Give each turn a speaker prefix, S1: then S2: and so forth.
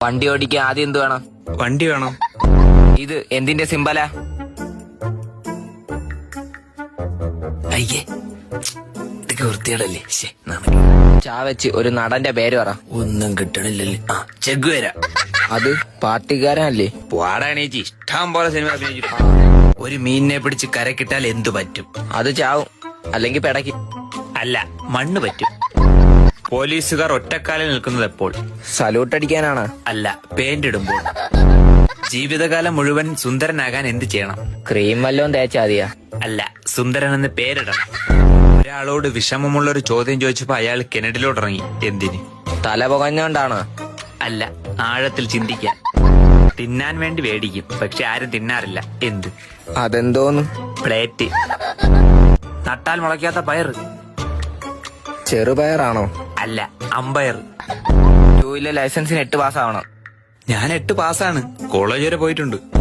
S1: വണ്ടി ഓടിക്കാൻ ആദ്യം എന്ത് വേണം?
S2: വണ്ടി വേണം.
S1: ഇത് എന്തിന്റെ സിമ്പലാ?
S2: അയ്യേ, ഇതൊക്കെ വൃത്തികേടല്ലേ.
S1: ചാ വെച്ച് ഒരു നടന്റെ പേര് പറ.
S2: ഒന്നും കിട്ടണില്ലല്ലേ. ചെഗ്വേര.
S1: അത് പാർട്ടിക്കാരനല്ലേ?
S2: പാടാണേച്ചി ഇഷ്ടം പോലെ സിനിമ അഭിനയിച്ചു. ഒരു മീനിനെ പിടിച്ച് കരക്കിട്ടാൽ എന്തു പറ്റും?
S1: അത് ചാവും, അല്ലെങ്കിൽ പിടയ്ക്കും.
S2: അല്ല, മണ്ണ് പറ്റും. പോലീസുകാർ ഒറ്റക്കാലിൽ നിൽക്കുന്നത് എപ്പോൾ?
S1: സല്യൂട്ട് അടിക്കാനാണ്.
S2: അല്ല, പെയിന്റ് ഇടുമ്പോൾ. ജീവിതകാലം മുഴുവൻ സുന്ദരനാകാൻ എന്ത് ചെയ്യണം?
S1: ക്രീം വല്ലതും തേച്ചാ മതിയാ?
S2: അല്ല, സുന്ദരനെന്ന് പേരിടണം. ഒരാളോട് വിഷമമുള്ളൊരു ചോദ്യം ചോദിച്ചപ്പോ അയാൾ കിണറ്റിലോട്ടിറങ്ങി. എന്തിന്?
S1: തല പുകഞ്ഞോണ്ടാണ്.
S2: അല്ല, ആഴത്തിൽ ചിന്തിക്കാൻ. തിന്നാൻ വേണ്ടി വേടിക്കും, പക്ഷെ ആരും തിന്നാറില്ല. എന്ത്?
S1: അതെന്തോന്ന്?
S2: പ്ലേറ്റ്. നട്ടാൽ മുളയ്ക്കാത്ത പയറ്.
S1: ചെറുപയറാണോ?
S2: അല്ല, അമ്പയർ.
S1: 2 ലൈസൻസിന് 8 പാസ്സാവണം.
S2: ഞാൻ 8 പാസ്സാണ്. കോളേജ് വരെ പോയിട്ടുണ്ട്.